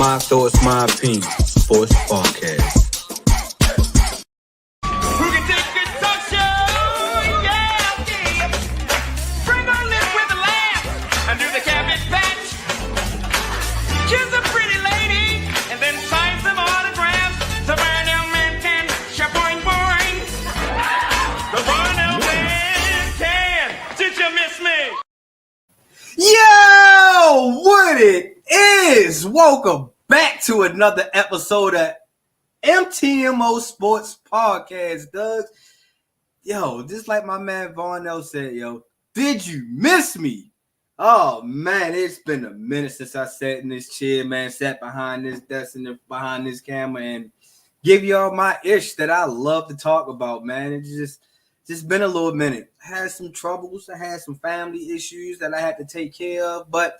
My thoughts, my opinion. Sports Podcast. Yo, what it is? Welcome back to another episode of MTMO Sports Podcast, Doug. Yo, just like my man Varnell said, yo, did you miss me? Oh, man, it's been a minute since I sat in this chair, man, sat behind this desk and behind this camera and give y'all my ish that I love to talk about, man. It's just been a little minute. I had some troubles. I had some family issues that I had to take care of, but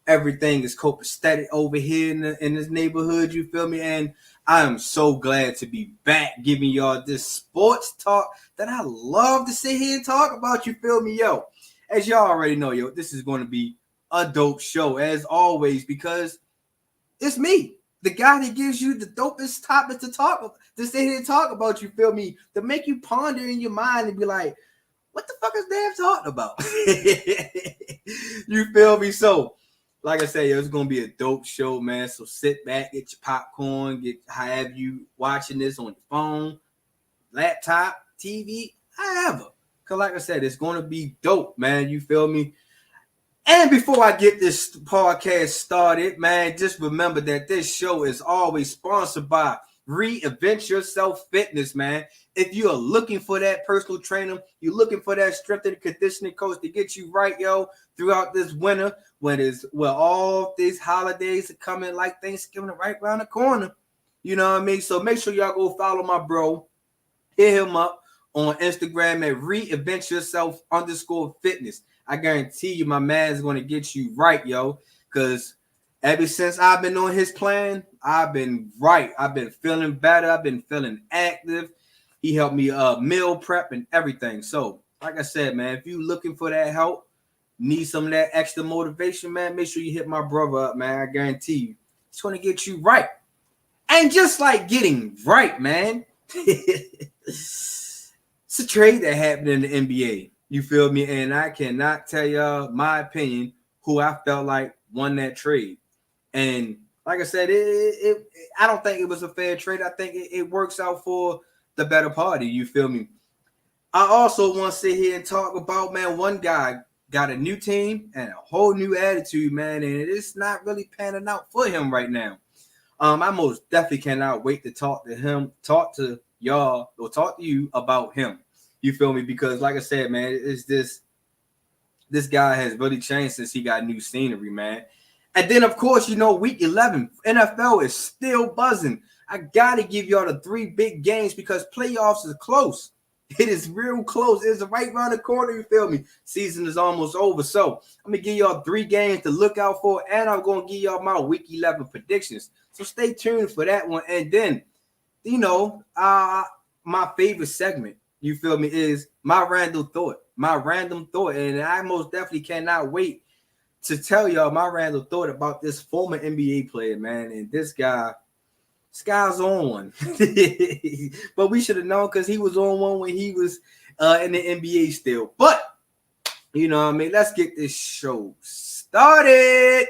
everything is copacetic over here in this neighborhood, you feel me? And I am so glad to be back giving y'all this sports talk that I love to sit here and talk about, you feel me? Yo, as y'all already know, yo, this is going to be a dope show, as always, because it's me. The guy that gives you the dopest topic to sit here and talk about, you feel me? To make you ponder in your mind and be like, what the fuck is Dave talking about? You feel me? So, like I said, it's going to be a dope show, man. So sit back, get your popcorn, have you watching this on your phone, laptop, TV, however. Because like I said, it's going to be dope, man. You feel me? And before I get this podcast started, man, just remember that this show is always sponsored by Reinvent Yourself Fitness, man. If you are looking for that personal trainer, you're looking for that strength and conditioning coach to get you right, yo, throughout this winter, when all these holidays are coming like Thanksgiving right around the corner. You know what I mean? So make sure y'all go follow my bro. Hit him up on Instagram at reinventyourself_fitness. I guarantee you my man's going to get you right, yo, because ever since I've been on his plan, I've been right. I've been feeling better. I've been feeling active. He helped me meal prep and everything. So, like I said, man, if you're looking for that help, need some of that extra motivation, man, make sure you hit my brother up, man. I guarantee you it's going to get you right. And just like getting right, man, it's a trade that happened in the NBA. You feel me? And I cannot tell y'all my opinion who I felt like won that trade. And like I said, I don't think it was a fair trade. I think it works out for the better party. You feel me? I also want to sit here and talk about, man, one guy got a new team and a whole new attitude, man, and it's not really panning out for him right now. I most definitely cannot wait to talk to y'all or talk to you about him. You feel me? Because like I said, man, it's this guy has really changed since he got new scenery, man. And then, of course, week 11, NFL is still buzzing. I got to give y'all the 3 big games because playoffs is close. It is real close. It's right around the corner, you feel me? Season is almost over. So I'm going to give y'all 3 games to look out for, and I'm going to give y'all my week 11 predictions. So stay tuned for that one. And then, my favorite segment, you feel me, is my random thought. And I most definitely cannot wait to tell y'all my random thought about this former NBA player, man. And this guy's on one. But we should have known because he was on one when he was in the NBA still. But, let's get this show started.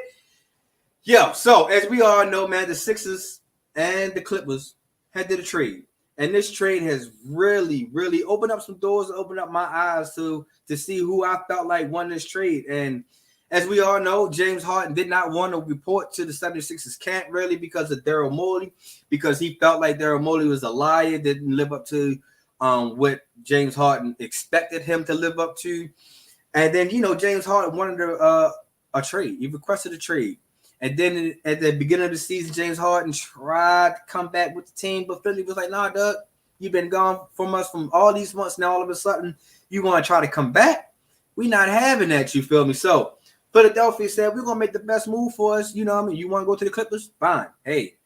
Yo, so as we all know, man, the Sixers and the Clippers had did a trade. And this trade has really, really opened up some doors, opened up my eyes to see who I felt like won this trade. And as we all know, James Harden did not want to report to the 76ers camp really because of Daryl Morey, because he felt like Daryl Morey was a liar, didn't live up to what James Harden expected him to live up to. And then, James Harden wanted a trade. He requested a trade. And then at the beginning of the season, James Harden tried to come back with the team, but Philly was like, nah, Doug, you've been gone from us from all these months. Now all of a sudden, you want to try to come back? We're not having that, you feel me? So Philadelphia said, we're going to make the best move for us. You know what I mean? You want to go to the Clippers? Fine. Hey,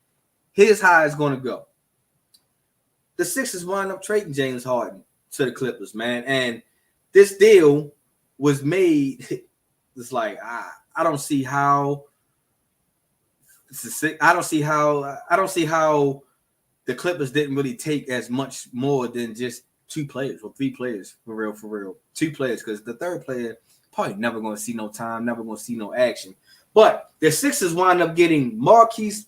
here's how it's going to go. The Sixers wound up trading James Harden to the Clippers, man. And this deal was made. It's like, I don't see how I don't see how the Clippers didn't really take as much more than just 2 players or 3 players for real. 2 players, because the third player probably never going to see no time, never going to see no action. But the Sixers wind up getting Marcus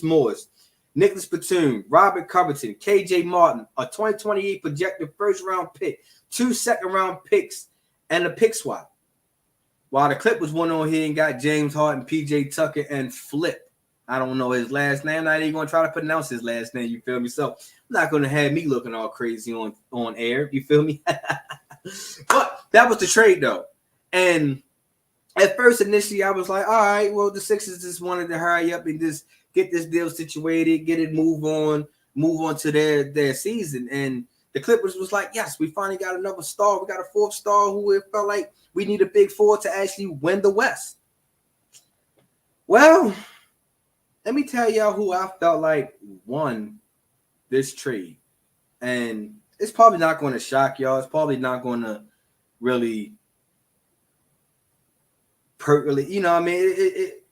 Morris, Nicholas Batum, Robert Covington, KJ Martin, a 2028 projected first-round pick, 2 second-round picks, and a pick swap. While the Clippers went on here and got James Harden, PJ Tucker, and Flip. I don't know his last name. I'm not even going to try to pronounce his last name. You feel me? So I'm not going to have me looking all crazy on air. You feel me? But that was the trade, though. And at first, initially, I was like, all right, well, the Sixers just wanted to hurry up and just get this deal situated, get it move on to their season. And the Clippers was like, yes, we finally got another star. We got a 4th star who it felt like we need a big 4 to actually win the West. Well, let me tell y'all who I felt like won this trade. And it's probably not going to shock y'all. It's probably not going to really percolate. You know what I mean?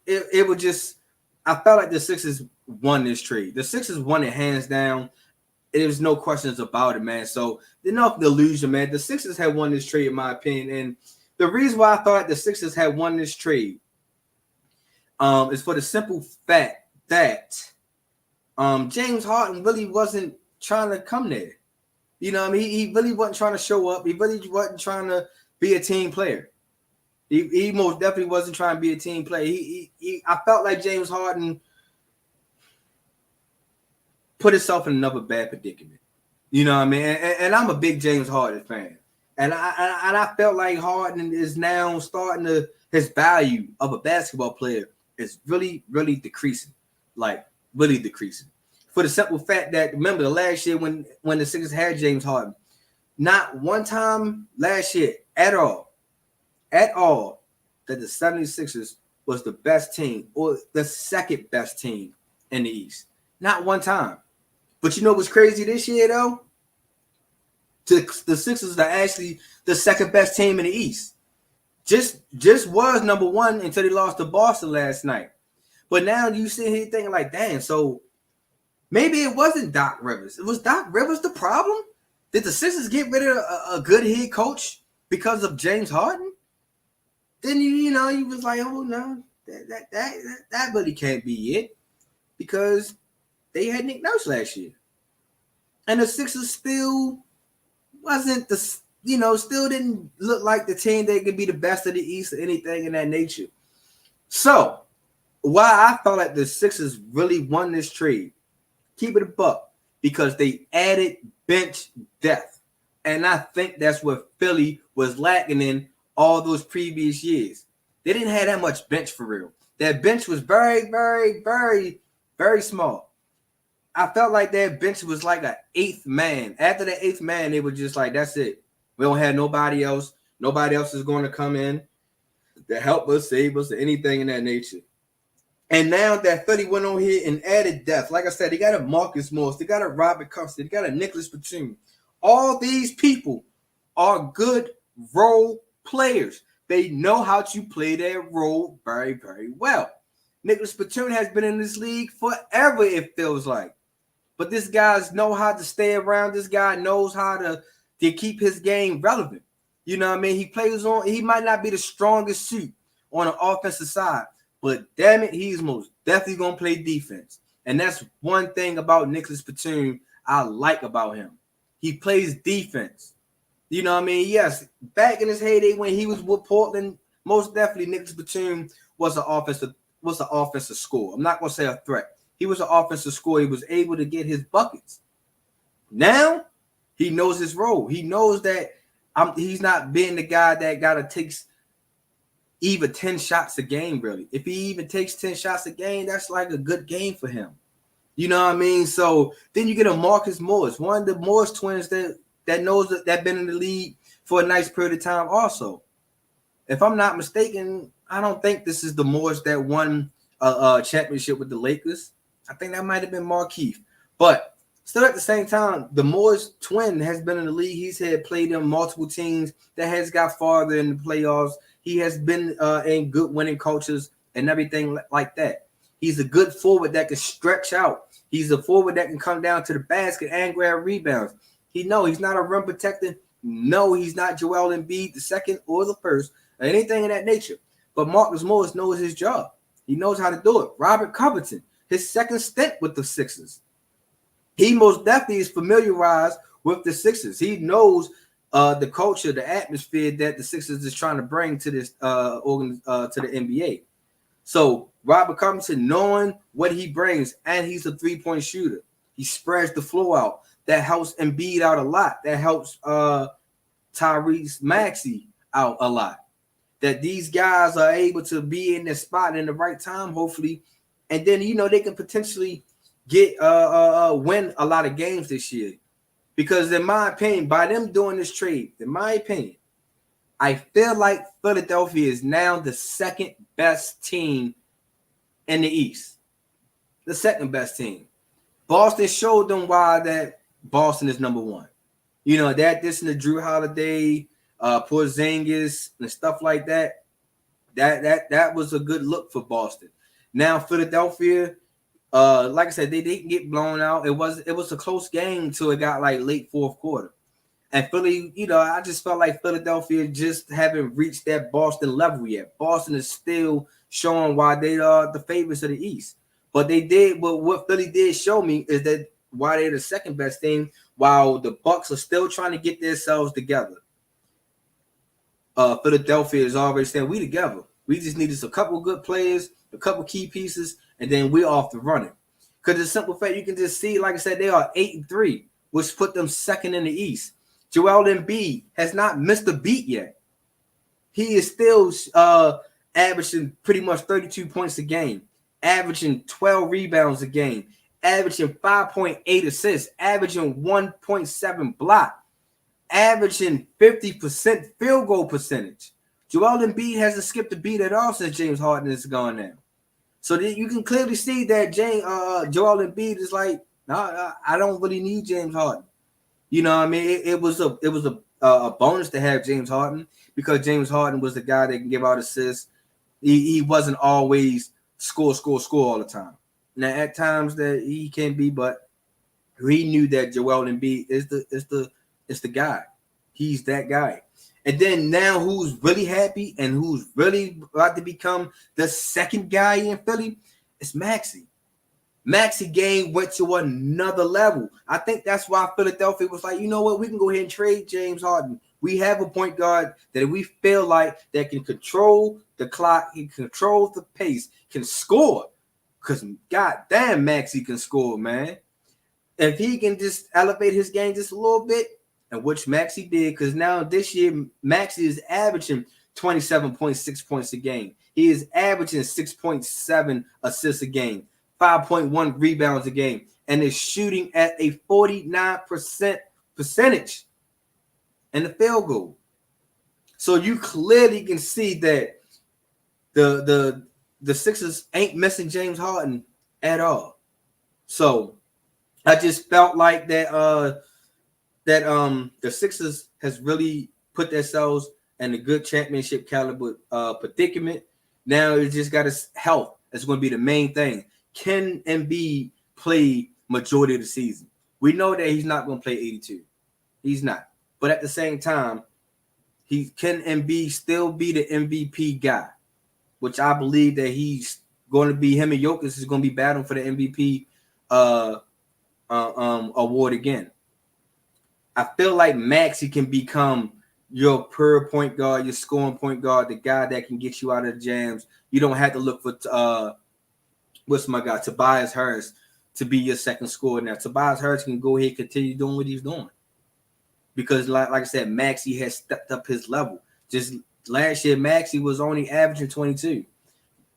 It would just, I felt like the Sixers won this trade. The Sixers won it hands down. There's no questions about it, man. So there's no illusion, man. The Sixers had won this trade, in my opinion. And the reason why I thought the Sixers had won this trade is for the simple fact that James Harden really wasn't trying to come there. You know what I mean? He really wasn't trying to show up. He really wasn't trying to be a team player. He most definitely wasn't trying to be a team player. I felt like James Harden put himself in another bad predicament. You know what I mean? And I'm a big James Harden fan. And I felt like Harden is now starting to, his value of a basketball player is really, really decreasing. Like, really decreasing. For the simple fact that, remember, the last year when the Sixers had James Harden, not one time last year at all, that the 76ers was the best team or the second best team in the East. Not one time. But you know what's crazy this year, though? The Sixers are actually the second best team in the East. Just was number 1 until they lost to Boston last night. But now you sit here thinking like, damn, so maybe it wasn't Doc Rivers. It was Doc Rivers the problem? Did the Sixers get rid of a good head coach because of James Harden? Then you was like, oh no, that really can't be it, because they had Nick Nurse last year, and the Sixers still wasn't still didn't look like the team that could be the best of the East or anything in that nature. So why I felt like the Sixers really won this trade, keep it a buck, because they added bench depth, and I think that's what Philly was lacking in all those previous years. They didn't have that much bench for real. That bench was very, very, very, very small. I felt like that bench was like an 8th man. After the 8th man, they were just like, that's it. We don't have nobody else. Nobody else is going to come in to help us, save us, or anything in that nature. And now that Philly went on here and added depth, like I said, they got a Marcus Morris, they got a Robert Covington, they got a Nicholas Batum. All these people are good role players. They know how to play their role very, very well. Nicholas Batum has been in this league forever, it feels like. But this guy's know how to stay around. This guy knows how to keep his game relevant. You know what I mean? He might not be the strongest suit on the offensive side, but damn it, he's most definitely going to play defense. And that's one thing about Nicholas Batum I like about him. He plays defense. You know what I mean? Yes, back in his heyday when he was with Portland, most definitely Nicholas Batum was an offensive scorer. I'm not going to say a threat. He was an offensive scorer. He was able to get his buckets. Now, he knows his role. He knows that he's not being the guy that got to take even 10 shots a game, really. If he even takes 10 shots a game, that's like a good game for him. You know what I mean? So then you get a Marcus Morris, one of the Morris twins that knows that been in the league for a nice period of time also. If I'm not mistaken, I don't think this is the Morris that won a championship with the Lakers. I think that might have been Markeith. But still at the same time, the Morris twin has been in the league. He's had played in multiple teams that has got farther in the playoffs. He has been in good winning cultures and everything like that. He's a good forward that can stretch out. He's a forward that can come down to the basket and grab rebounds. He's not a rim protector. No, he's not Joel Embiid, the second or the first, or anything of that nature. But Marcus Morris knows his job. He knows how to do it. Robert Covington, his second stint with the Sixers. He most definitely is familiarized with the Sixers. He knows the culture, the atmosphere that the Sixers is trying to bring to this to the NBA. So Robert Covington, knowing what he brings, and he's a three-point shooter. He spreads the floor out. That helps Embiid out a lot. That helps Tyrese Maxey out a lot. That these guys are able to be in their spot in the right time, hopefully, and then they can potentially get win a lot of games this year. Because in my opinion, by them doing this trade, in my opinion, I feel like Philadelphia is now the second best team in the East. The second best team. Boston showed them why that Boston is number one. That this and the Drew Holiday, Porzingis, and stuff like that. That was a good look for Boston. Now Philadelphia, like I said, they didn't get blown out. It was a close game until it got like late fourth quarter. And Philly, I just felt like Philadelphia just haven't reached that Boston level yet. Boston is still showing why they are the favorites of the East. But what Philly did show me is that why they're the second best team, while the Bucks are still trying to get themselves together. Philadelphia is already saying, we together. We just needed a couple good players, a couple key pieces, and then we're off the running. Because the simple fact, you can just see, like I said, they are 8-3, which put them second in the East. Joel Embiid has not missed a beat yet. He is still averaging pretty much 32 points a game, averaging 12 rebounds a game, averaging 5.8 assists, averaging 1.7 block, averaging 50% field goal percentage. Joel Embiid hasn't skipped a beat at all since James Harden is gone now. So you can clearly see that Joel Embiid is like, nah, I don't really need James Harden. What I mean? It was a bonus to have James Harden, because James Harden was the guy that can give out assists. He wasn't always score all the time. Now at times that he can be, but he knew that Joel Embiid is the guy. He's that guy. And then now who's really happy and who's really about to become the second guy in Philly? It's Maxey. Maxey game went to another level. I think that's why Philadelphia was like, you know what? We can go ahead and trade James Harden. We have a point guard that we feel like that can control the clock, he controls the pace, can score. Because goddamn, Maxey can score, man. If he can just elevate his game just a little bit, and which Maxey did, because now this year Maxey is averaging 27.6 points a game. He is averaging 6.7 assists a game, 5.1 rebounds a game, and is shooting at a 49% percentage in the field goal. So you clearly can see that the Sixers ain't missing James Harden at all. So I just felt like that the Sixers has really put themselves in a good championship caliber predicament. Now it just got his health. That's going to be the main thing. Can Embiid play majority of the season? We know that he's not going to play 82. He's not. But at the same time, can Embiid still be the MVP guy? Which I believe that he's going to be. Him and Jokic is going to be battling for the MVP award again. I feel like Maxey can become your pure point guard, your scoring point guard, the guy that can get you out of the jams. You don't have to look for Tobias Harris to be your second scorer. Now Tobias Harris can go ahead and continue doing what he's doing, because like I said, Maxey has stepped up his level. Just last year, Maxey was only averaging 22.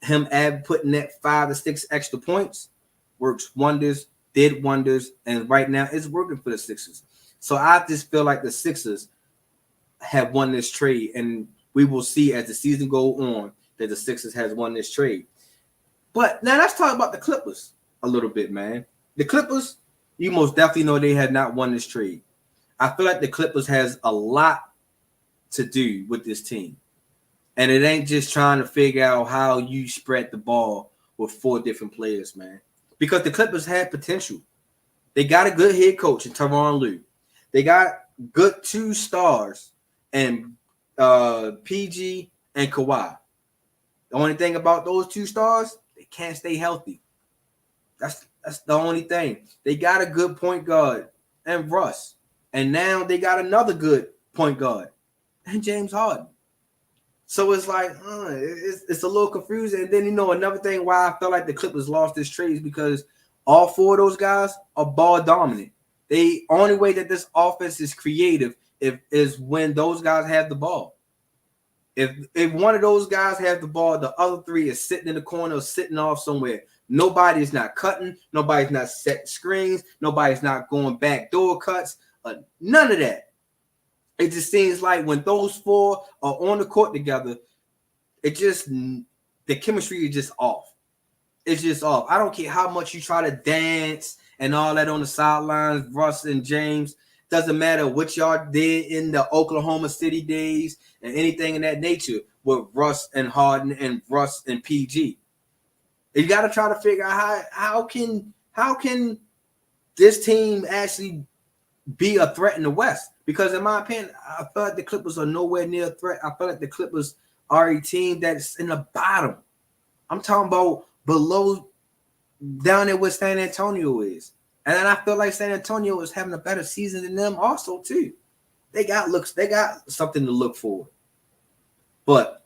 Him putting that 5 to 6 extra points works wonders, did wonders, and right now it's working for the Sixers. So I just feel like the Sixers have won this trade, and we will see as the season goes on that the Sixers has won this trade. But now let's talk about the Clippers a little bit, man. The Clippers, you most definitely know they have not won this trade. I feel like the Clippers has a lot to do with this team. And it ain't just trying to figure out how you spread the ball with 4 different players, man. Because the Clippers had potential. They got a good head coach in Tyronn Lue. They got good 2 stars and PG and Kawhi. The only thing about those 2 stars, they can't stay healthy. That's the only thing. They got a good point guard and Russ. And now they got another good point guard and James Harden. So it's like, it's a little confusing. And then, another thing why I felt like the Clippers lost this trade is because all 4 of those guys are ball dominant. The only way that this offense is creative is when those guys have the ball. If one of those guys have the ball, the other 3 is sitting in the corner or sitting off somewhere. Nobody's not cutting. Nobody's not setting screens. Nobody's not going backdoor cuts. None of that. It just seems like when those 4 are on the court together, the chemistry is just off. It's just off. I don't care how much you try to dance and all that on the sidelines, Russ and James. Doesn't matter what y'all did in the Oklahoma City days and anything in that nature with Russ and Harden and Russ and PG. You got to try to figure out how can this team actually be a threat in the West? Because in my opinion, I feel like the Clippers are nowhere near a threat. I feel like the Clippers are a team that's in the bottom. I'm talking about below, down there where San Antonio is. And then I feel like San Antonio is having a better season than them also too. They got something to look for. But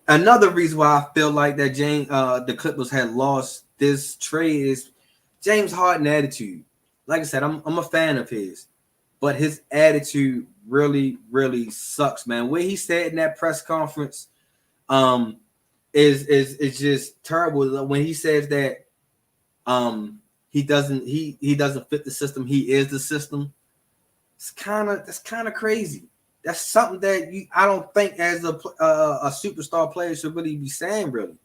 another reason why I feel like that the Clippers had lost this trade is James Harden attitude. Like I said, I'm a fan of his, but his attitude really, really sucks, man. What he said in that press conference is just terrible. When he says that he doesn't fit the system, he is the system. That's kind of crazy. That's something that I don't think as a superstar player should really be saying, really.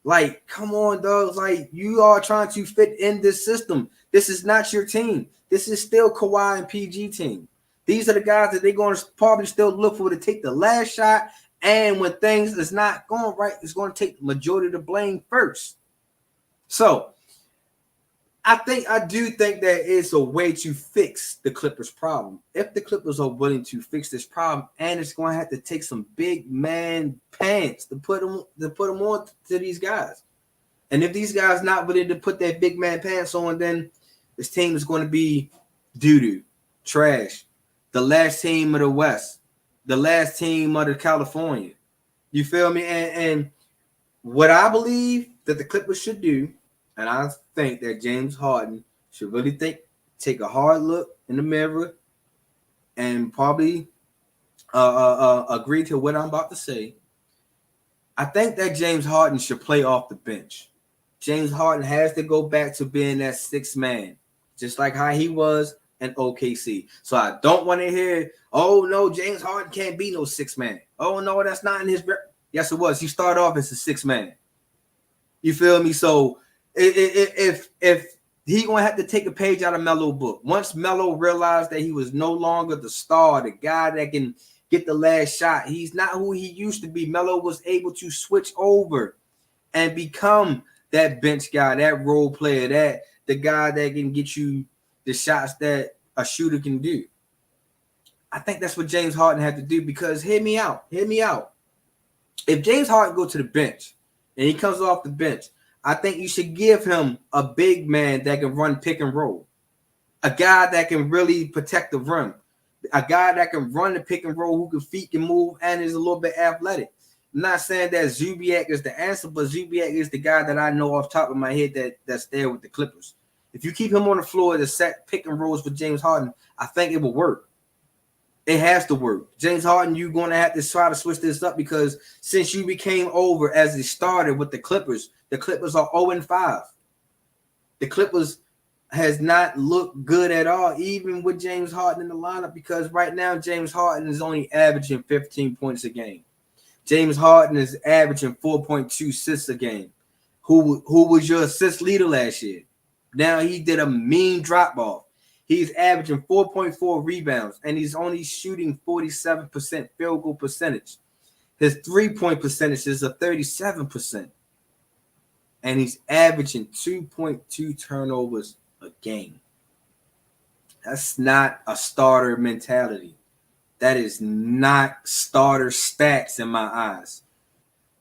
Like, come on, dog. Like, you are trying to fit in this system. This is not your team. This is still Kawhi and PG team. These are the guys that they're going to probably still look for to take the last shot. And when things is not going right, it's going to take the majority of the blame first. So, I do think that it's a way to fix the Clippers problem. If the Clippers are willing to fix this problem, and it's going to have to take some big man pants to put them on to these guys. And if these guys not willing to put that big man pants on, then this team is going to be doo-doo, trash. The last team of the West, the last team of the California. You feel me? And what I believe that the Clippers should do, and I think that James Harden should really take a hard look in the mirror and probably agree to what I'm about to say. I think that James Harden should play off the bench. James Harden has to go back to being that 6th man, just like how he was in OKC. So I don't want to hear, oh, no, James Harden can't be no 6th man. Oh, no, that's not in his – yes, it was. He started off as a 6th man. You feel me? So if he gonna have to take a page out of Melo's book. Once Melo realized that he was no longer the star, the guy that can get the last shot, he's not who he used to be. Melo was able to switch over and become that bench guy, that role player, that the guy that can get you the shots that a shooter can do. I think that's what James Harden had to do, because hear me out. If James Harden go to the bench and he comes off the bench, I think you should give him a big man that can run pick and roll, a guy that can really protect the rim, a guy that can run the pick and roll, who can feet, can move, and is a little bit athletic. I'm not saying that Zubac is the answer, but Zubac is the guy that I know off the top of my head that's there with the Clippers. If you keep him on the floor to set pick and rolls for James Harden, I think it will work. It has to work. James Harden, you're going to have to try to switch this up, because since you became over as a starter with the Clippers are 0-5. The Clippers has not looked good at all, even with James Harden in the lineup, because right now James Harden is only averaging 15 points a game. James Harden is averaging 4.2 assists a game. Who was your assist leader last year? Now he did a mean drop-off. He's averaging 4.4 rebounds, and he's only shooting 47% field goal percentage. His three-point percentage is a 37%. and he's averaging 2.2 turnovers a game. That's not a starter mentality. That is not starter stats in my eyes.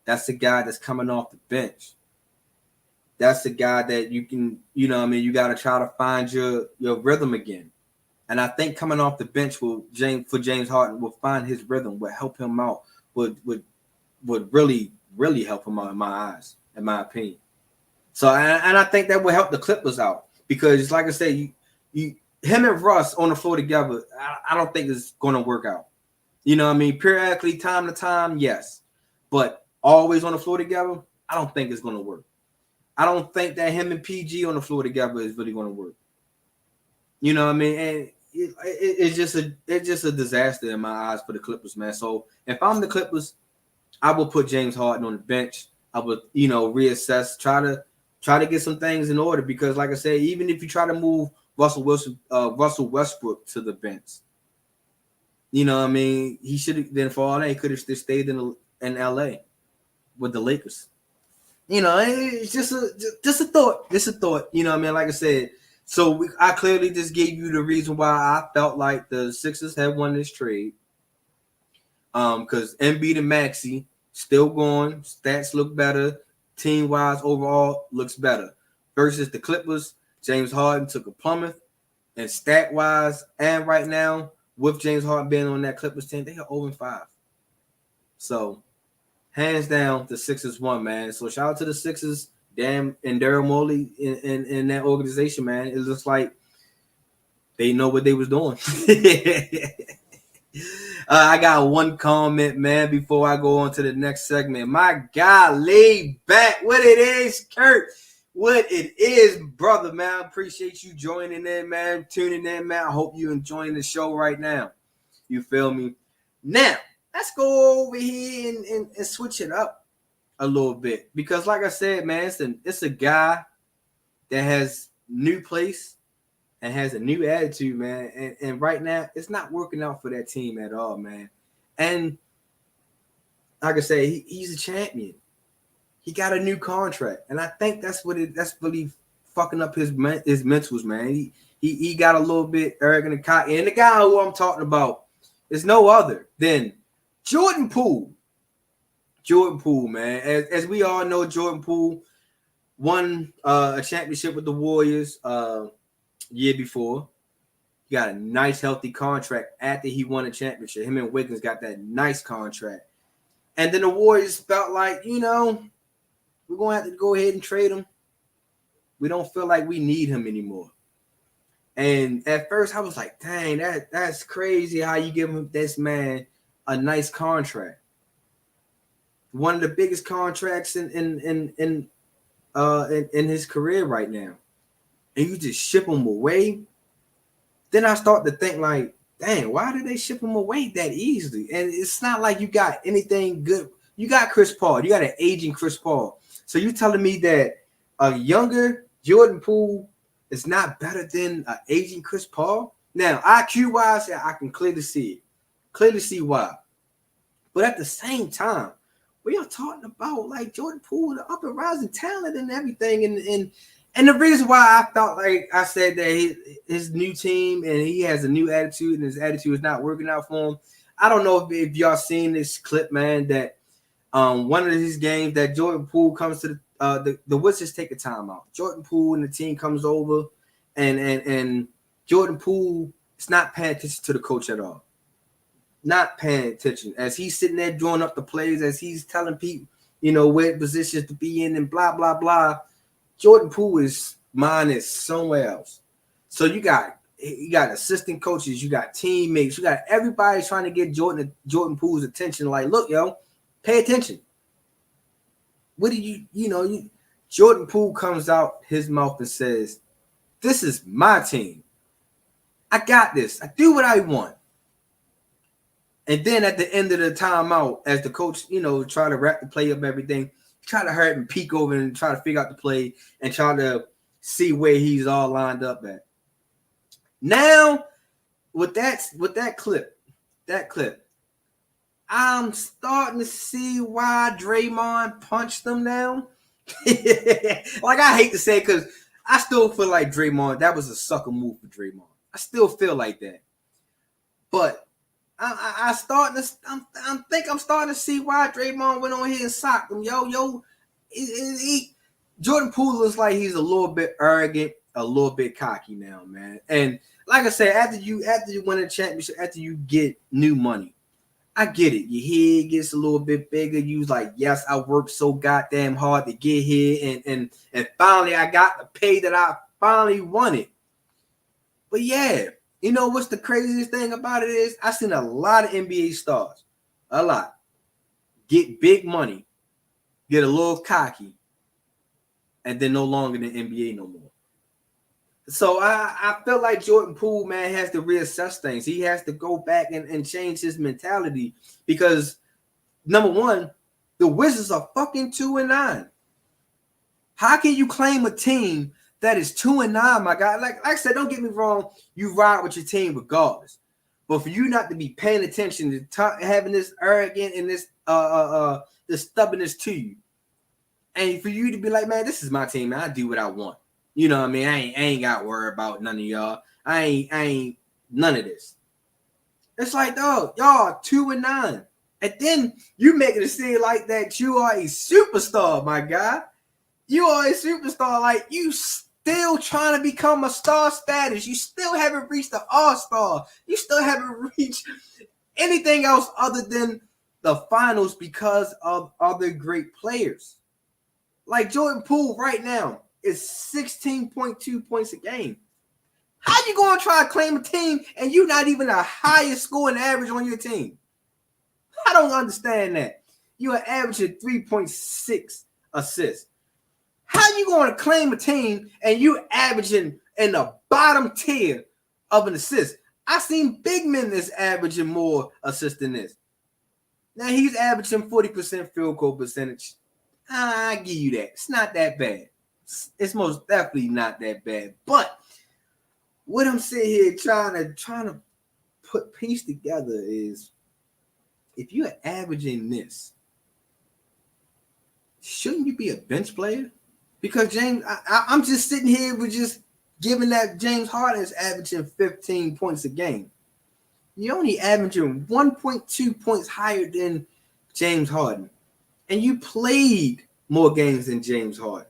That's the guy that's coming off the bench. That's the guy that you can, you got to try to find your rhythm again. And I think coming off the bench for James Harden will find his rhythm, will help him out, would really, really help him out in my eyes, in my opinion. So, and I think that will help the Clippers out because, like I said, him and Russ on the floor together, I don't think it's going to work out. Periodically, time to time, yes. But always on the floor together, I don't think it's going to work. I don't think that him and PG on the floor together is really going to work. And it's just a disaster in my eyes for the Clippers, man. So if I'm the Clippers, I will put James Harden on the bench. I would, reassess, try to get some things in order because, like I said, even if you try to move Russell Westbrook to the bench, he should have. Then for all that, he could have stayed in LA with the Lakers. It's just a thought. Just a thought. Like I said. So I clearly just gave you the reason why I felt like the Sixers had won this trade. Because Embiid and Maxey still going, stats look better, team-wise overall looks better. Versus the Clippers, James Harden took a plummet, and stat-wise and right now, with James Harden being on that Clippers team, they are 0-5. So, hands down, the Sixers won, man. So shout out to the Sixers. And Daryl Morey in that organization, man. It looks like they know what they was doing. I got one comment, man, before I go on to the next segment. My guy, laid back. What it is, Kurt. What it is, brother, man. I appreciate you joining in, man. Tuning in, man. I hope you're enjoying the show right now. You feel me? Now, let's go over here and switch it up a little bit because, like I said, man, it's a guy that has new place and has a new attitude, man. And right now, it's not working out for that team at all, man. And like I said, he's a champion. He got a new contract, and I think that's really fucking up his mentals, man. He got a little bit arrogant and cocky. And the guy who I'm talking about is no other than Jordan Poole. Jordan Poole, man. As we all know, Jordan Poole won a championship with the Warriors year before. He got a nice, healthy contract after he won a championship. Him and Wiggins got that nice contract. And then the Warriors felt like, we're going to have to go ahead and trade him. We don't feel like we need him anymore. And at first, I was like, dang, that's crazy how you give this man a nice contract. One of the biggest contracts in his career right now, and you just ship him away. Then I start to think like, dang, why did they ship him away that easily? And it's not like you got anything good. You got Chris Paul. You got an aging Chris Paul. So you telling me that a younger Jordan Poole is not better than an aging Chris Paul? Now, IQ wise, I can clearly see why. But at the same time, we are talking about like Jordan Poole, the up and rising talent and everything. And the reason why I felt like I said that his new team and he has a new attitude and his attitude is not working out for him. I don't know if y'all seen this clip, man, that one of these games that Jordan Poole comes to the Wizards take a timeout. Jordan Poole and the team comes over and Jordan Poole is not paying attention to the coach at all. Not paying attention as he's sitting there drawing up the plays, as he's telling people, where positions to be in and blah, blah, blah. Jordan Poole's mind is somewhere else. So you got assistant coaches, you got teammates, you got everybody trying to get Jordan Poole's attention. Like, look, yo, pay attention. What do Jordan Poole comes out his mouth and says, this is my team. I got this. I do what I want. And then at the end of the timeout, as the coach, try to wrap the play up, everything, try to hurt and peek over and try to figure out the play and try to see where he's all lined up at. Now, with that clip, I'm starting to see why Draymond punched him down. Like, I hate to say it because I still feel like Draymond, that was a sucker move for Draymond. I still feel like that. But I think I'm starting to see why Draymond went on here and socked him. Jordan Poole looks like he's a little bit arrogant, a little bit cocky now, man. And like I said, after you win a championship, after you get new money, I get it. Your head gets a little bit bigger. You was like, yes, I worked so goddamn hard to get here, and finally I got the pay that I finally wanted. But yeah, you know what's the craziest thing about it is I've seen a lot of NBA stars, a lot, get big money, get a little cocky, and then no longer in the NBA no more. So I feel like Jordan Poole, man, has to reassess things. He has to go back and change his mentality because, number one, the Wizards are fucking 2-9. How can you claim a team that is 2-9, my guy? Like I said, don't get me wrong, you ride with your team regardless. But for you not to be paying attention to having this arrogant and this stubbornness to you, and for you to be like, man, this is my team, man, I do what I want. You know what I mean? I ain't got to worry about none of y'all. I ain't none of this. It's like, dog, y'all 2-9. And then you make it seem like that you are a superstar, my guy. You are a superstar. Like, you still trying to become a star status. You still haven't reached the all-star. You still haven't reached anything else other than the finals because of other great players. Like Jordan Poole right now is 16.2 points a game. How you going to try to claim a team and you're not even the highest scoring average on your team? I don't understand that. You are averaging 3.6 assists. How you going to claim a team and you averaging in the bottom tier of an assist? I seen big men that's averaging more assists than this. Now he's averaging 40% field goal percentage. I give you that. It's not that bad. It's most definitely not that bad. But what I'm sitting here trying to put piece together is, if you're averaging this, shouldn't you be a bench player? Because James, I'm just sitting here with just giving that James Harden is averaging 15 points a game. You're only averaging 1.2 points higher than James Harden. And you played more games than James Harden.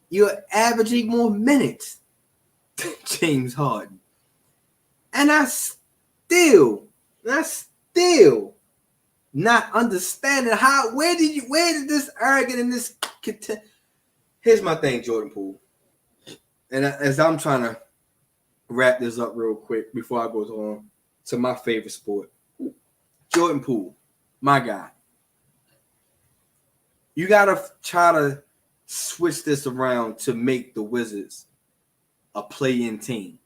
You're averaging more minutes than James Harden. And I still not understanding where did this arrogant and this Here's my thing, Jordan Poole. And as I'm trying to wrap this up real quick before I go on to my favorite sport, Jordan Poole, my guy. You got to try to switch this around to make the Wizards a play-in team.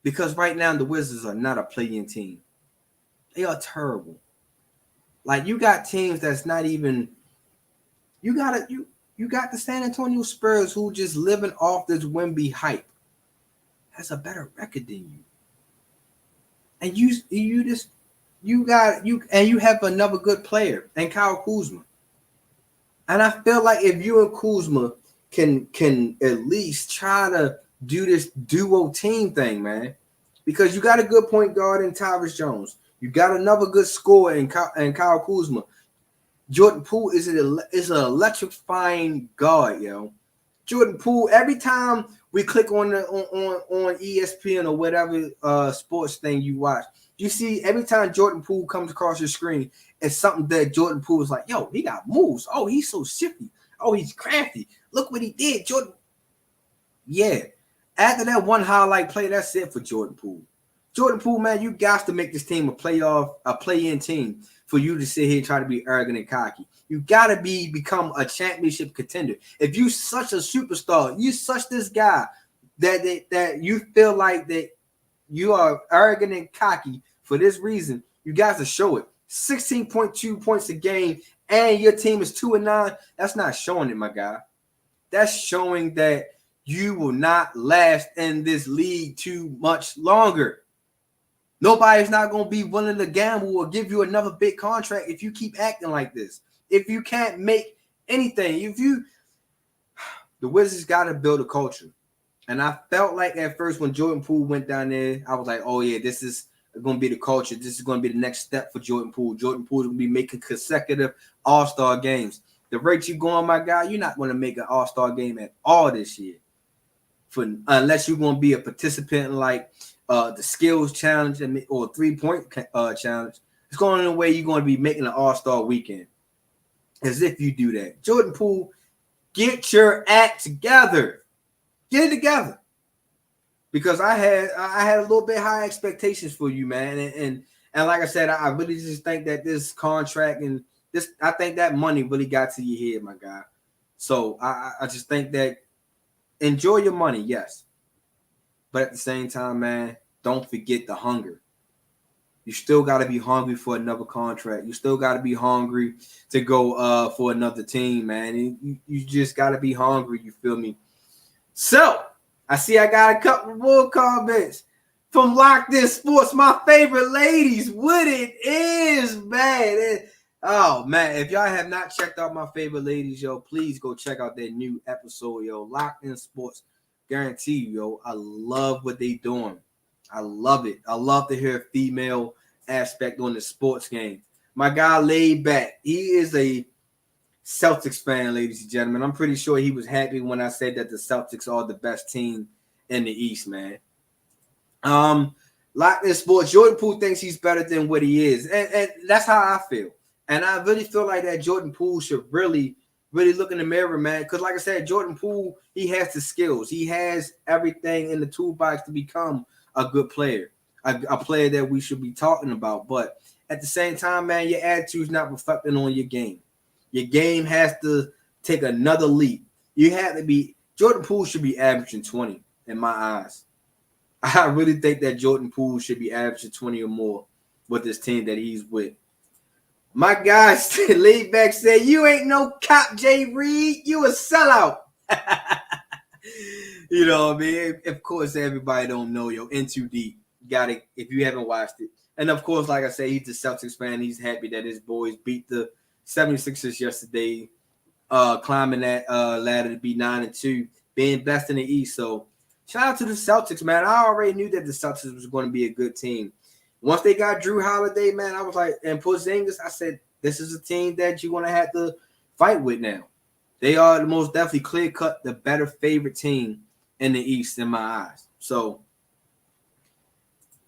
Because right now the Wizards are not a play-in team. They are terrible. Like, you got teams that's not even – you got the San Antonio Spurs who just living off this Wemby hype. Has a better record than you. And you have another good player, and Kyle Kuzma. And I feel like if you and Kuzma can at least try to do this duo team thing, man, because you got a good point guard in Tyrus Jones. You got another good scorer in Kyle Kuzma. Jordan Poole is an electrifying guard, yo. Jordan Poole, every time we click on ESPN or whatever sports thing you watch, you see every time Jordan Poole comes across your screen, it's something that Jordan Poole is like, yo, he got moves. Oh, he's so shifty. Oh, he's crafty. Look what he did, Jordan. Yeah. After that one highlight play, that's it for Jordan Poole. Jordan Poole, man, you got to make this team a play-in team for you to sit here and try to be arrogant and cocky. You got to become a championship contender. If you such a superstar, you such this guy that you feel like that you are arrogant and cocky for this reason, you got to show it. 16.2 points a game and your team is 2-9. That's not showing it, my guy. That's showing that you will not last in this league too much longer. Nobody's not going to be willing to gamble or give you another big contract if you keep acting like this. If you can't make anything, The Wizards got to build a culture. And I felt like at first when Jordan Poole went down there, I was like, oh, yeah, this is going to be the culture. This is going to be the next step for Jordan Poole. Jordan Poole is going to be making consecutive all-star games. The rate you going, my guy, you're not going to make an all-star game at all this year. Unless you're going to be a participant in like the skills challenge or three-point challenge. It's going in a way you're going to be making an all-star weekend. As if you do that. Jordan Poole, get your act together. Get it together. Because I had a little bit high expectations for you, man. And like I said, I really just think that this contract and I think that money really got to your head, my guy. So I just think that enjoy your money, yes. But at the same time, man, don't forget the hunger. You still got to be hungry for another contract. You still got to be hungry to go for another team, man. You just got to be hungry, you feel me? So, I see I got a couple more comments from Locked In Sports, my favorite ladies. What it is, man. Oh, man, if y'all have not checked out my favorite ladies, yo, please go check out their new episode, yo. Locked In Sports, guarantee you, yo. I love what they doing. I love it. I love to hear a female aspect on the sports game. My guy laid back. He is a Celtics fan, ladies and gentlemen. I'm pretty sure he was happy when I said that the Celtics are the best team in the East, man. Locked In Sports, Jordan Poole thinks he's better than what he is. And that's how I feel. And I really feel like that Jordan Poole should really look in the mirror, man. Because like I said, Jordan Poole, he has the skills. He has everything in the toolbox to become a good player, a player that we should be talking about. But at the same time, man, your attitude's not reflecting on your game. Your game has to take another leap. You have to be – Jordan Poole should be averaging 20 in my eyes. I really think that Jordan Poole should be averaging 20 or more with this team that he's with. My guy laid back said, you ain't no cop, Jay Reed. You a sellout. You know what I mean? Of course, everybody don't know, yo. In too deep. You got it if you haven't watched it. And, of course, like I say, he's a Celtics fan. He's happy that his boys beat the 76ers yesterday, climbing that ladder to be 9-2, being best in the East. So, shout out to the Celtics, man. I already knew that the Celtics was going to be a good team. Once they got Drew Holiday, man, I was like, and Porzingis, I said, this is a team that you're going to have to fight with now. They are the most definitely clear-cut, the better favorite team in the East in my eyes. So,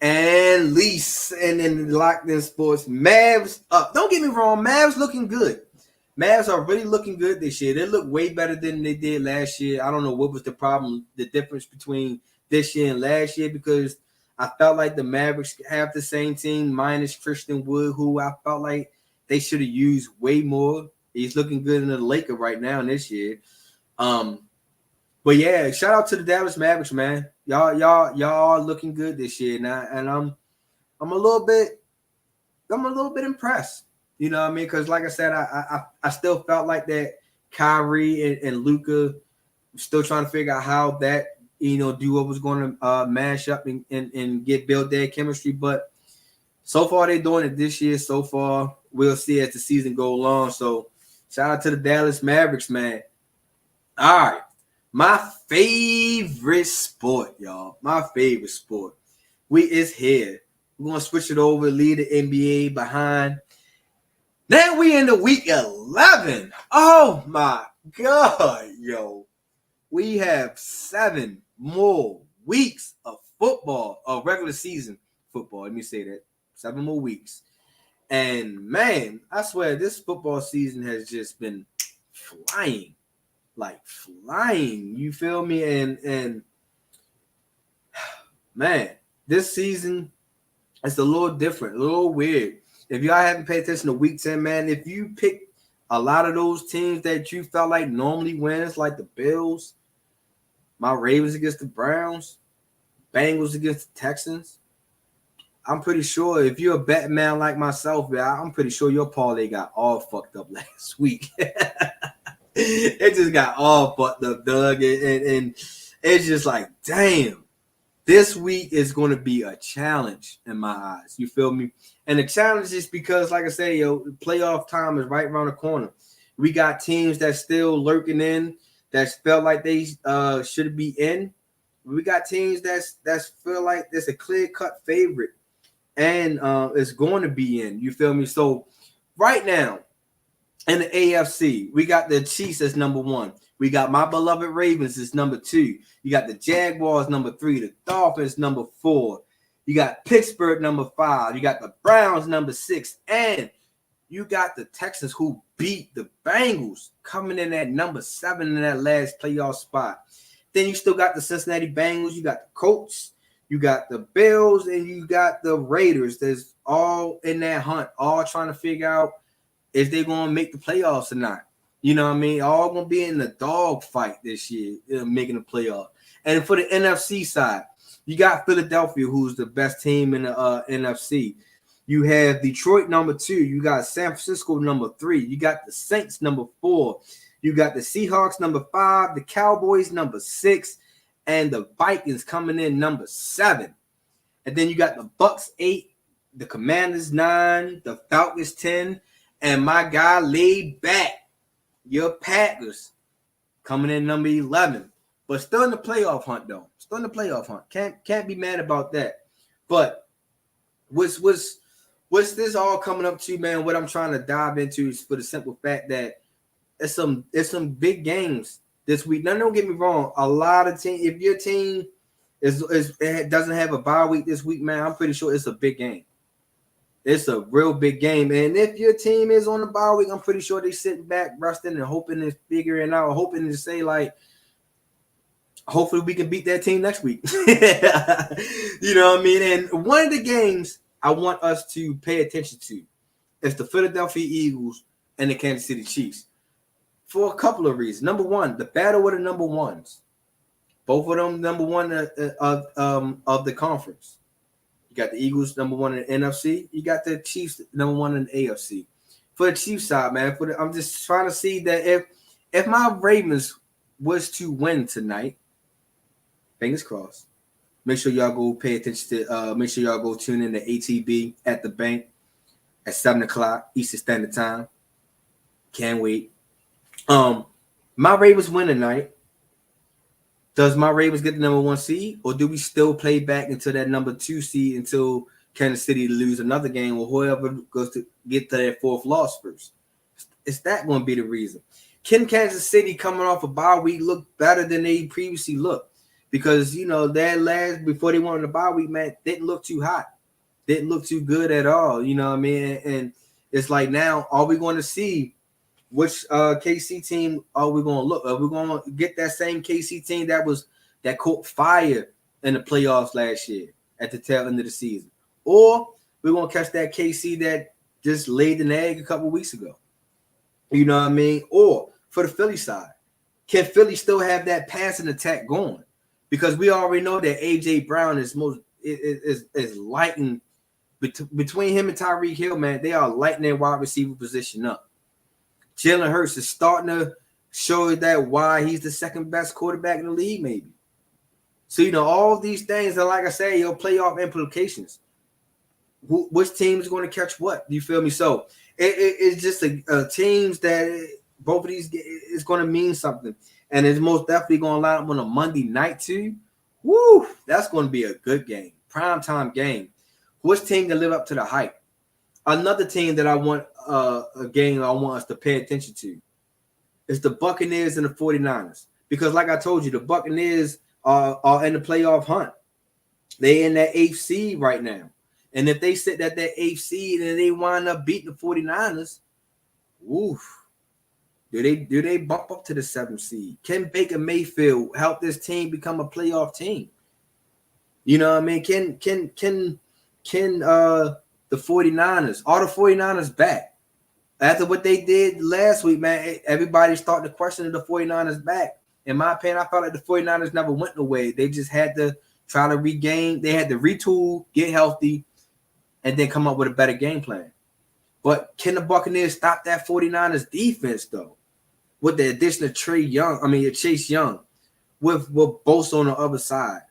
and Lease, and then Locked In Sports, Mavs up. Don't get me wrong, Mavs looking good. Mavs are really looking good this year. They look way better than they did last year. I don't know what was the problem, the difference between this year and last year, because I felt like the Mavericks have the same team minus Christian Wood, who I felt like they should have used way more. He's looking good in the Lakers right now this year. But yeah, shout out to the Dallas Mavericks, man. Y'all are looking good this year now, and I'm a little bit impressed. You know what I mean? Because like I said, I still felt like that Kyrie and Luka still trying to figure out how that duo was going to mash up and build their chemistry. But so far they're doing it this year. So far we'll see as the season go along. So shout out to the Dallas Mavericks, man. All right. My favorite sport, y'all. My favorite sport. Is here. We're going to switch it over, lead the NBA behind. Now we in the week 11. Oh, my God, yo. We have 7 more weeks of football, of regular season football. Let me say that. 7 more weeks. And, man, I swear this football season has just been flying. Like flying, you feel me? And man, this season it's a little different, a little weird. If y'all haven't paid attention to week 10, man, if you pick a lot of those teams that you felt like normally wins, like the Bills, my Ravens against the Browns, Bengals against the Texans, I'm pretty sure if you're a bet man like myself, I'm pretty sure your parlay got all fucked up last week. It just got all fucked up, Doug. And it's just like, damn, this week is going to be a challenge in my eyes. You feel me? And the challenge is because, like I say, playoff time is right around the corner. We got teams that's still lurking in that felt like they should be in. We got teams that's feel like there's a clear-cut favorite and it's going to be in. You feel me? So right now in the AFC, we got the Chiefs as number 1. We got my beloved Ravens as number 2. You got the Jaguars number 3, the Dolphins number 4. You got Pittsburgh number 5. You got the Browns number 6, and you got the Texans who beat the Bengals coming in at number 7 in that last playoff spot. Then you still got the Cincinnati Bengals. You got the Colts. You got the Bills, and you got the Raiders. There's all in that hunt, all trying to figure out if they're going to make the playoffs or not. You know what I mean? All going to be in the dog fight this year, making the playoff. And for the NFC side, you got Philadelphia, who's the best team in the NFC. You have Detroit number 2. You got San Francisco number 3. You got the Saints number 4. You got the Seahawks number 5. The Cowboys number 6. And the Vikings coming in number 7. And then you got the Bucks 8. The Commanders 9. The Falcons 10. And my guy laid back, your Packers coming in number 11. But still in the playoff hunt, though. Still in the playoff hunt. Can't be mad about that. But what's this all coming up to, man? What I'm trying to dive into is for the simple fact that it's some big games this week. Now, don't get me wrong. A lot of teams, if your team doesn't have a bye week this week, man, I'm pretty sure it's a big game. It's a real big game. And if your team is on the bye week, I'm pretty sure they're sitting back, resting, and hoping and figuring out, hoping to say, like, hopefully we can beat that team next week. You know what I mean? And one of the games I want us to pay attention to is the Philadelphia Eagles and the Kansas City Chiefs for a couple of reasons. Number one, the battle with the number ones. Both of them number one of the conference. You got the Eagles number 1 in the NFC. You got the Chiefs number 1 in the AFC. For the Chiefs side, man, I'm just trying to see that if my Ravens was to win tonight, fingers crossed. Make sure y'all go pay attention to. Make sure y'all go tune in to ATB at the bank at 7:00 Eastern Standard Time. Can't wait. My Ravens win tonight. Does my Ravens get the number 1 seed, or do we still play back into that number 2 seed until Kansas City lose another game, or whoever goes to get to their 4th loss first? Is that going to be the reason? Can Kansas City coming off a bye week look better than they previously looked? Because, you know, that last, before they went on the bye week, man, didn't look too hot. Didn't look too good at all. You know what I mean? And it's like, now, are we going to see which KC team are we going to look? Are we going to get that same KC team that caught fire in the playoffs last year at the tail end of the season? Or we're going to catch that KC that just laid an egg a couple weeks ago? You know what I mean? Or for the Philly side, can Philly still have that passing attack going? Because we already know that A.J. Brown is lighting between him and Tyreek Hill, man. They are lighting their wide receiver position up. Jalen Hurts is starting to show that why he's the second best quarterback in the league, maybe. So, you know, all of these things are, like I say, playoff implications. Which team is going to catch what? You feel me? So it's just a teams that both of these is going to mean something. And it's most definitely going to line up on a Monday night too. Woo! That's going to be a good game. Primetime game. Which team can live up to the hype? Another team that I want a game I want us to pay attention to is the Buccaneers and the 49ers. Because like I told you, the Buccaneers are in the playoff hunt. They're in that 8th seed right now. And if they sit at that 8th seed and they wind up beating the 49ers, woof. Do they bump up to the 7th seed? Can Baker Mayfield help this team become a playoff team? You know what I mean? Can the 49ers, are the 49ers back? After what they did last week, man, everybody started to question the 49ers back. In my opinion, I felt like the 49ers never went away. They just had to try to regain. They had to retool, get healthy, and then come up with a better game plan. But can the Buccaneers stop that 49ers defense, though? With the addition of Chase Young, with Bosa on the other side.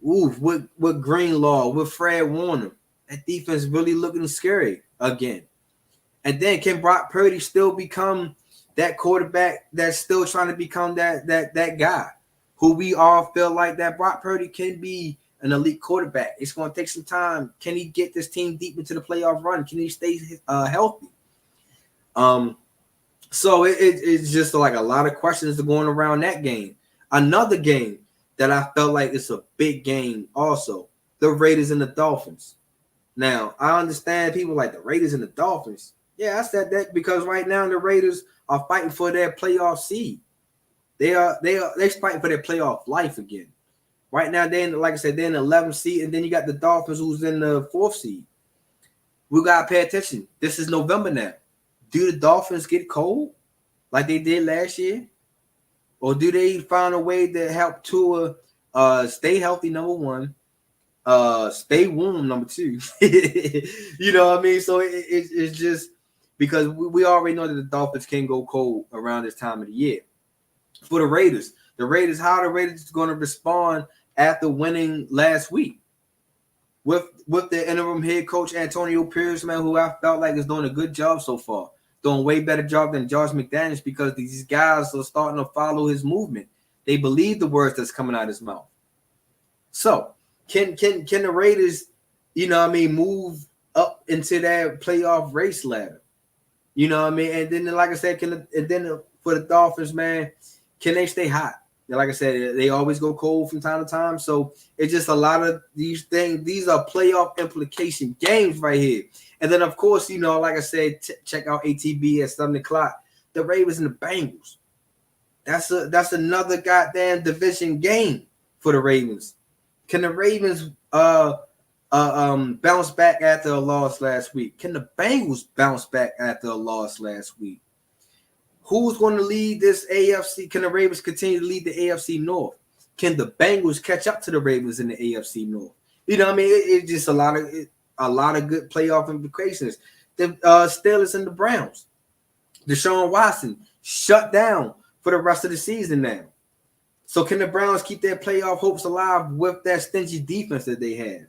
Ooh, with Greenlaw, with Fred Warner. That defense really looking scary again. And then can Brock Purdy still become that quarterback that's still trying to become that guy who we all feel like that Brock Purdy can be an elite quarterback. It's going to take some time. Can he get this team deep into the playoff run? Can he stay healthy? So it's just like a lot of questions going around that game. Another game that I felt like it's a big game also, the Raiders and the Dolphins. Now, I understand people like the Raiders and the Dolphins. Yeah, I said that because right now the Raiders are fighting for their playoff seed. They're fighting for their playoff life again. Right now, like I said, they're in the 11th seed, and then you got the Dolphins who's in the 4th seed. We gotta pay attention. This is November now. Do the Dolphins get cold like they did last year? Or do they find a way to help Tua stay healthy, number one, stay warm, number two? You know what I mean? So it's just because we already know that the Dolphins can go cold around this time of the year. For the Raiders, how are the Raiders going to respond after winning last week? With the interim head coach Antonio Pierce, man, who I felt like is doing a good job so far. Doing a way better job than Josh McDaniels because these guys are starting to follow his movement. They believe the words that's coming out of his mouth. So can the Raiders, you know what I mean, move up into that playoff race ladder? You know what I mean? And then, like I said, for the Dolphins, man, can they stay hot? Like I said, they always go cold from time to time. So it's just a lot of these things. These are playoff implication games right here. And then, of course, you know, like I said, check out ATB at 7 o'clock. The Ravens and the Bengals. That's another goddamn division game for the Ravens. Can the Ravens bounce back after a loss last week? Can the Bengals bounce back after a loss last week? Who's going to lead this AFC? Can the Ravens continue to lead the AFC North? Can the Bengals catch up to the Ravens in the AFC North? You know what I mean? It's just a lot of good playoff implications. The Steelers and the Browns. Deshaun Watson shut down for the rest of the season now. So can the Browns keep their playoff hopes alive with that stingy defense that they have?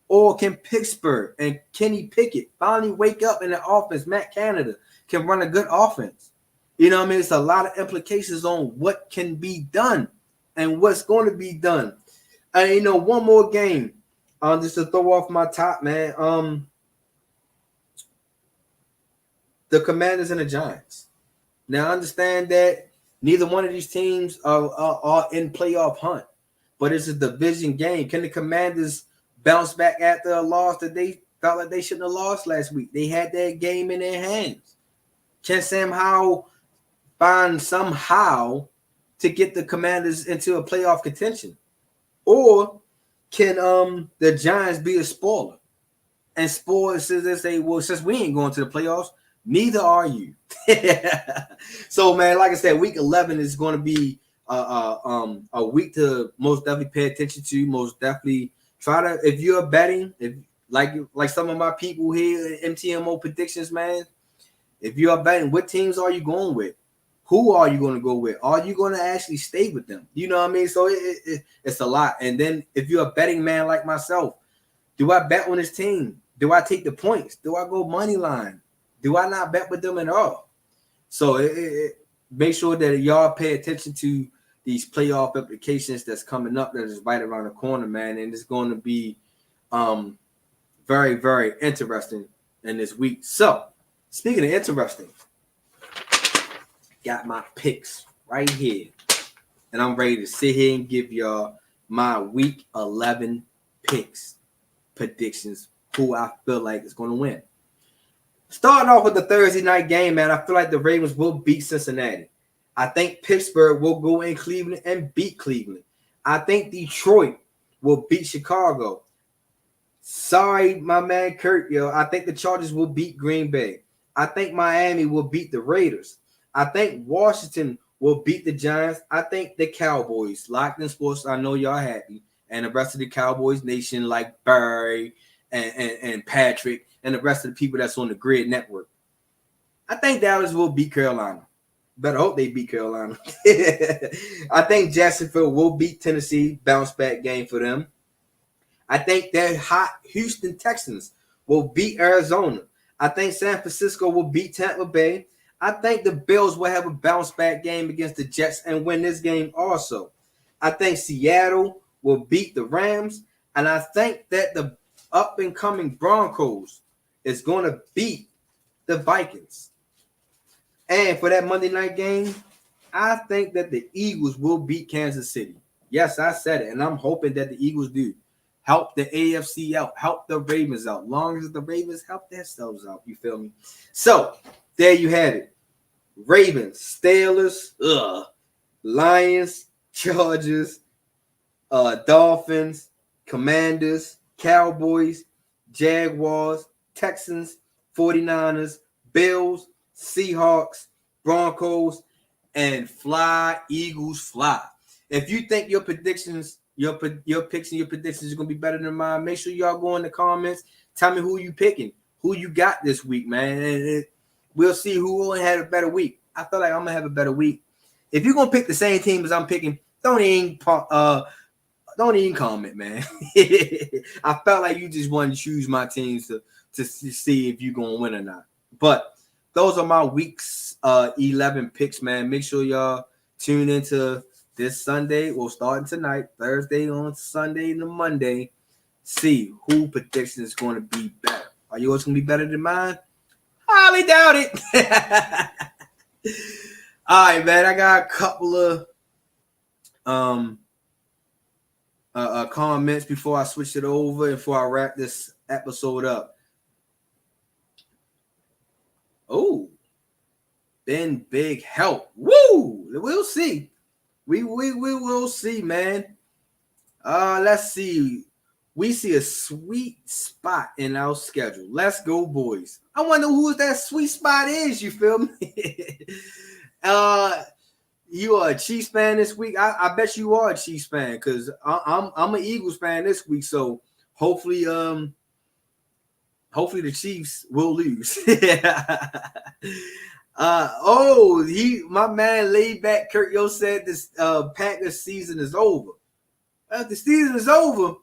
Or can Pittsburgh and Kenny Pickett finally wake up in the offense? Matt Canada can run a good offense. You know what I mean? It's a lot of implications on what can be done and what's going to be done. And, you know, one more game just to throw off my top, man. The Commanders and the Giants. Now, I understand that neither one of these teams are in playoff hunt, but it's a division game. Can the Commanders bounce back after a loss that they felt like they shouldn't have lost last week? They had that game in their hands. Can Sam Howell find somehow to get the Commanders into a playoff contention? Or can the Giants be a spoiler? And spoilers says they say, well, since we ain't going to the playoffs, neither are you. So, man, like I said, week 11 is going to be a week to most definitely pay attention to. Most definitely try to, if you're betting, if like some of my people here, MTMO predictions, man, if you are betting, what teams are you going with? Who are you going to go with? Are you going to actually stay with them? You know what I mean? So it's a lot. And then if you're a betting man like myself, do I bet on this team? Do I take the points? Do I go money line? Do I not bet with them at all? So make sure that y'all pay attention to these playoff implications that's coming up that is right around the corner, man. And it's going to be very, very interesting in this week. So speaking of interesting, got my picks right here. And I'm ready to sit here and give y'all my week 11 picks, predictions, who I feel like is going to win. Starting off with the Thursday night game, man, I feel like the Ravens will beat Cincinnati. I think Pittsburgh will go in Cleveland and beat Cleveland. I think Detroit will beat Chicago. Sorry, my man Kurt, yo. I think the Chargers will beat Green Bay. I think Miami will beat the Raiders. I think Washington will beat the Giants. I think the Cowboys, Locked in Sports, I know y'all happy, and the rest of the Cowboys Nation, like Barry and Patrick, and the rest of the people that's on the Grid Network. I think Dallas will beat Carolina. Better hope they beat Carolina. I think Jacksonville will beat Tennessee. Bounce back game for them. I think that hot Houston Texans will beat Arizona. I think San Francisco will beat Tampa Bay. I think the Bills will have a bounce back game against the Jets and win this game also. I think Seattle will beat the Rams, and I think that the up and coming Broncos is going to beat the Vikings. And for that Monday night game, I think that the Eagles will beat Kansas City. Yes, I said it, and I'm hoping that the Eagles do. Help the AFC out. Help the Ravens out. Long as the Ravens help themselves out. You feel me? So, there you have it. Ravens, Steelers, Lions, Chargers, Dolphins, Commanders, Cowboys, Jaguars, Texans, 49ers, Bills, Seahawks, Broncos, and fly, Eagles, fly. If you think your predictions, your picks and your predictions are going to be better than mine, make sure y'all go in the comments. Tell me who you picking, who you got this week, man. We'll see who had a better week. I feel like I'm going to have a better week. If you're going to pick the same team as I'm picking, don't even comment, man. I felt like you just wanted to choose my teams to see if you're going to win or not. But those are my week's 11 picks, man. Make sure y'all tune into this Sunday. We're starting tonight, Thursday on Sunday and Monday. See who prediction is going to be better. Are yours going to be better than mine? Highly doubt it. All right, man. I got a couple of comments before I switch it over and before I wrap this episode up. Oh, been big help. Woo! We'll see. We will see, man. Let's see. We see a sweet spot in our schedule. Let's go, boys. I wonder who that sweet spot is. You feel me? You are a Chiefs fan this week. I bet you are a Chiefs fan because I'm an Eagles fan this week. So hopefully the Chiefs will lose. My man laid back Kurt Yo said this Packers season is over. The season is over.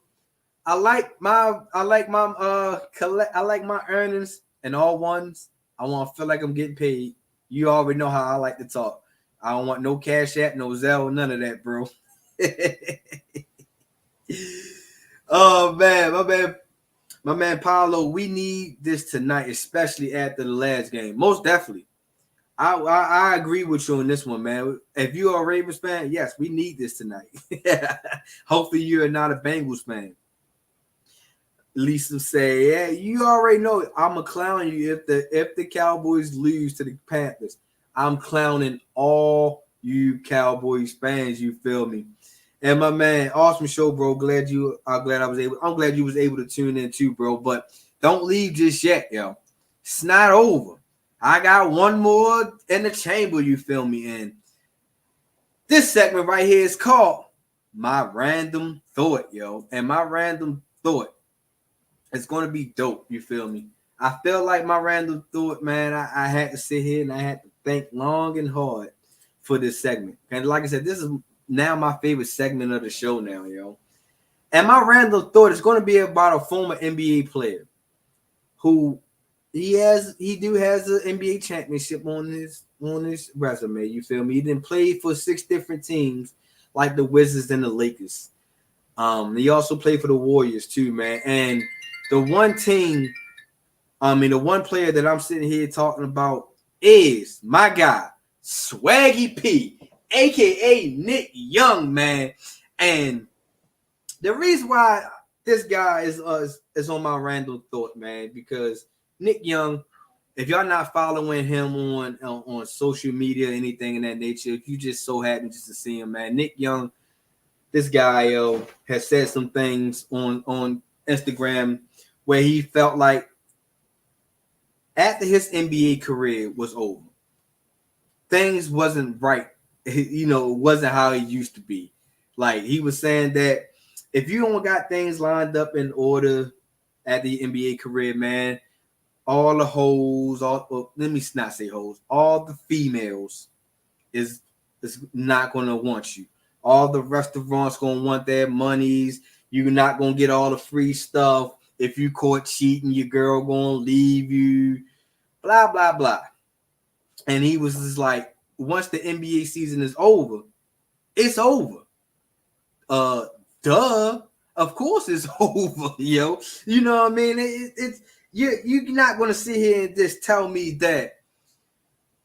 I like my earnings and all ones. I want to feel like I'm getting paid. You already know how I like to talk. I don't want no Cash App, no Zelle, none of that, bro. Oh man, my man Paulo, we need this tonight, especially after the last game. Most definitely. I agree with you on this one, man. If you are a Ravens fan, yes, we need this tonight. Hopefully you're not a Bengals fan. Lisa say, yeah, you already know I'm a clown you if the Cowboys lose to the Panthers. I'm clowning all you Cowboys fans, you feel me? And my man, awesome show, bro. I'm glad you was able to tune in too, bro. But don't leave just yet, yo. It's not over. I got one more in the chamber, you feel me? And this segment right here is called My Random Thought, yo. And my random thought is going to be dope, you feel me? I feel like my random thought, man, I had to sit here and I had to think long and hard for this segment. And like I said, this is now my favorite segment of the show now, yo. And my random thought is going to be about a former NBA player who he has an NBA championship on his resume. You feel me? He didn't play for 6 different teams like the Wizards and the Lakers. He also played for the Warriors too, man. And the one player that I'm sitting here talking about is my guy, Swaggy P, aka NickYoug, man. And the reason why this guy is on my random thought, man, because NickYoug, if y'all not following him on social media, anything in that nature, if you just so happen just to see him, man, NickYoug, this guy has said some things on Instagram where he felt like after his NBA career was over, things wasn't right. It wasn't how it used to be. Like he was saying that if you don't got things lined up in order at the NBA career, man, all the hoes, let me not say hoes, all the females is not gonna want you. All the restaurants gonna want their monies. You're not gonna get all the free stuff. If you caught cheating, your girl gonna leave you. Blah blah blah. And he was just like, once the NBA season is over, it's over. Duh. Of course it's over, yo. You know what I mean? It's you're not gonna sit here and just tell me that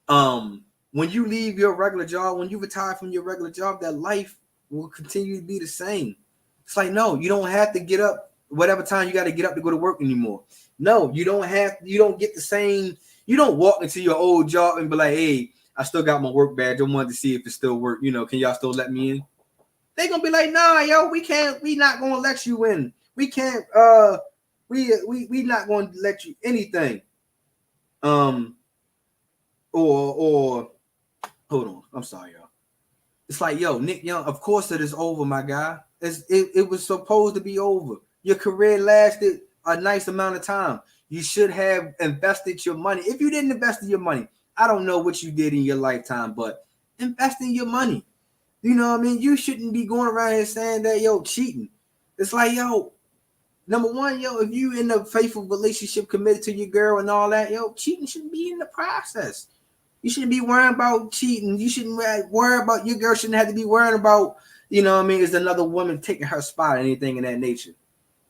when you leave your regular job, when you retire from your regular job, that life will continue to be the same. It's like, no, you don't have to get up whatever time you got to get up to go to work anymore. No, you don't get the same. You don't walk into your old job and be like, hey, I still got my work badge. I wanted to see if it still work. You know, can y'all still let me in? They're gonna be like, nah, yo, we can't, we not gonna let you in. We can't, we not gonna let you anything. Or hold on, I'm sorry, y'all. It's like, yo, NickYoug, of course it is over, my guy. It was supposed to be over. Your career lasted a nice amount of time. You should have invested your money. If you didn't invest in your money, I don't know what you did in your lifetime, but invest in your money. You know what I mean? You shouldn't be going around here saying that, yo, cheating. It's like, yo, number one, yo, if you in a faithful relationship committed to your girl and all that, yo, cheating shouldn't be in the process. You shouldn't be worrying about cheating. You shouldn't worry about, your girl shouldn't have to be worrying about, you know what I mean, is another woman taking her spot or anything in that nature.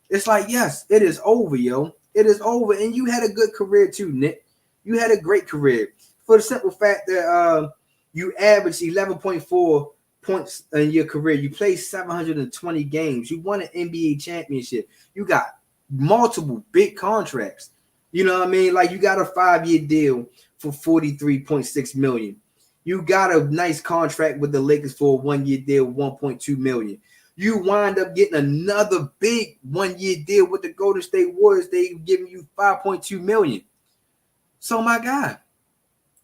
It's like, yes, it is over, yo. It is over. And you had a good career too, Nick. You had a great career. For the simple fact that you averaged 11.4 points in your career. You played 720 games. You won an NBA championship. You got multiple big contracts. You know what I mean? Like, you got a 5-year deal for $43.6 million. You got a nice contract with the Lakers for a 1-year deal, $1.2 million. You wind up getting another big 1-year deal with the Golden State Warriors. They giving you $5.2 million. So, my God,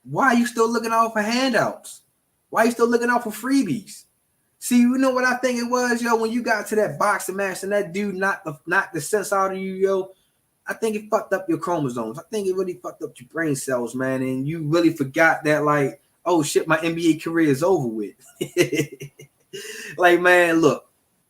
why are you still looking out for handouts? Why are you still looking out for freebies? See, you know what I think it was, yo, when you got to that boxing match and that dude knocked the sense out of you, yo, I think it fucked up your chromosomes. I think it really fucked up your brain cells, man. And you really forgot that, like, oh, shit, my NBA career is over with. Like, man, look,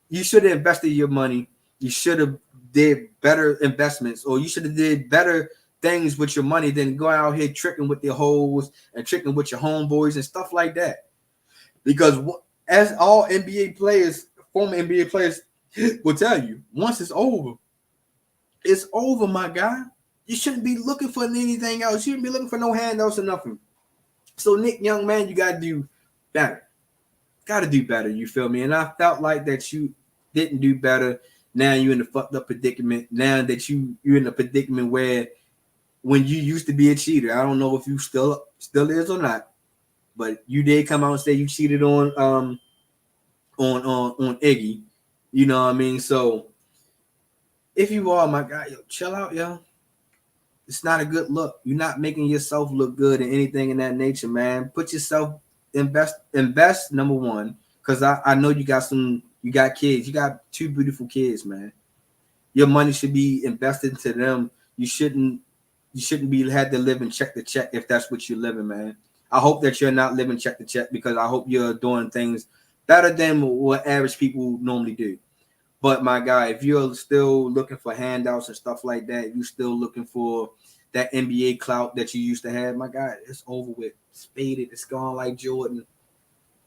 you should have invested your money. You should have did better investments, or you should have did better things with your money than go out here tricking with your hoes and tricking with your homeboys and stuff like that. Because as all NBA players, former NBA players will tell you, once it's over, my guy. You shouldn't be looking for anything else. You shouldn't be looking for no handouts or nothing. So, NickYoug, man, you got to do better. Got to do better, you feel me? And I felt like that you didn't do better. Now you're in a fucked up predicament. Now that you're in a predicament where when you used to be a cheater, I don't know if you still is or not, but you did come out and say you cheated on Iggy. You know what I mean? So if you are, my guy, yo, chill out, yo. It's not a good look. You're not making yourself look good in anything in that nature, man. Put yourself, invest number one, because I know you got kids. You got 2 beautiful kids, man. Your money should be invested into them. You shouldn't be had to live and check to check if that's what you're living, man. I hope that you're not living check to check, because I hope you're doing things better than what average people normally do. But my guy, if you're still looking for handouts and stuff like that, you're still looking for that NBA clout that you used to have, my guy, it's over with. It's faded. It's gone like Jordan.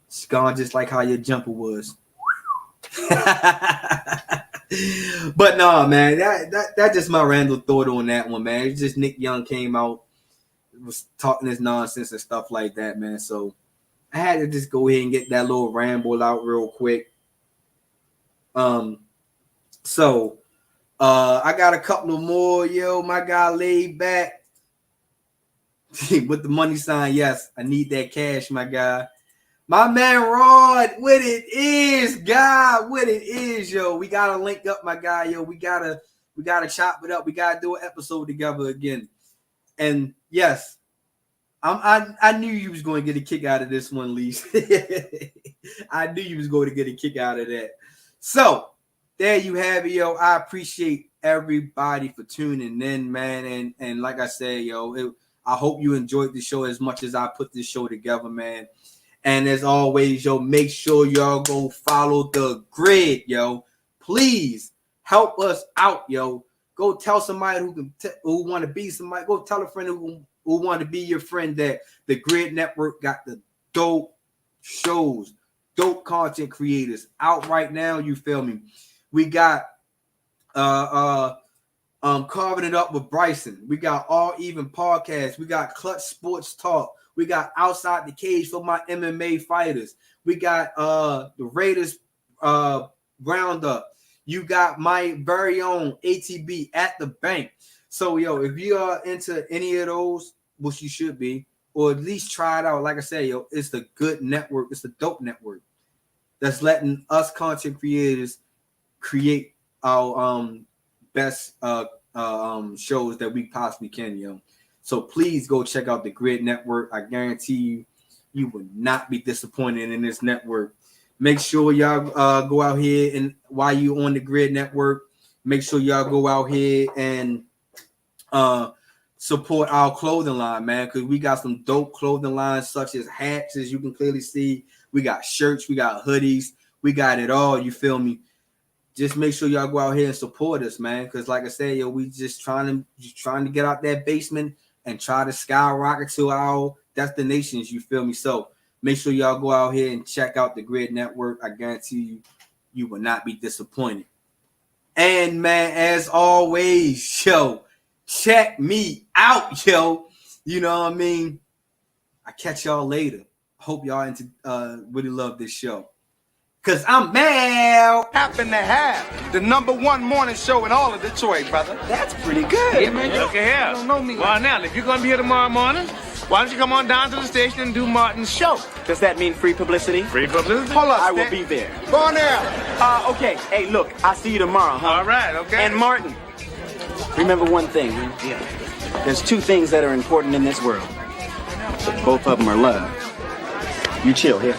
It's gone just like how your jumper was. But no, man, that just my random thought on that one, man. It's just NickYoug came out, was talking this nonsense and stuff like that, man. So I had to just go ahead and get that little ramble out real quick. So I got a couple of more, yo. My guy laid back with the money sign. Yes, I need that cash, my guy. My man Rod, what it is, God, what it is, yo. We gotta link up, my guy, yo. We gotta chop it up. We gotta do an episode together again. And yes, I knew you was going to get a kick out of this one, Lise. I knew you was going to get a kick out of that. So there you have it, yo. I appreciate everybody for tuning in, man. And like I said, yo, I hope you enjoyed the show as much as I put this show together, man. And as always, yo, make sure y'all go follow the grid, yo. Please help us out, yo. Go tell somebody who want to be somebody. Go tell a friend who who want to be your friend, that the Grid Network got the dope shows, dope content creators out right now. You feel me? We got Carving It Up with Bryson. We got All Even Podcast. We got Clutch Sports Talk. We got Outside the Cage for my MMA fighters. We got the Raiders Roundup. You got my very own ATB at the bank. So, yo, if you are into any of those, which you should be, or at least try it out, like I said, yo, it's the good network. It's the dope network that's letting us content creators create our best shows that we possibly can, yo. So please go check out the Grid Network. I guarantee you will not be disappointed in this network. Make sure y'all go out here, and while you on the Grid Network, make sure y'all go out here and support our clothing line, man, because we got some dope clothing lines such as hats, as you can clearly see. We got shirts, we got hoodies, we got it all. You feel me? Just make sure y'all go out here and support us, man, because like I said, yo, we just trying to get out that basement and try to skyrocket to our destinations. You feel me? So make sure y'all go out here and check out the Grid Network. I guarantee you, you will not be disappointed. And man, as always, yo, check me out, yo. You know what I mean? I catch y'all later. Hope y'all really love this show. Cause I'm Mal. Happen to have the #1 morning show in all of Detroit, brother. That's pretty good. Yeah, man. Look here. You don't know me. Well, now, if you're going to be here tomorrow morning, why don't you come on down to the station and do Martin's show? Does that mean free publicity? Free publicity? Hold up, I will Stan. be there. Go on there. Okay. Hey, look, I'll see you tomorrow, huh? All right, okay. And Martin, remember one thing, man. Yeah. There's two things that are important in this world. Both of them are love. You chill here.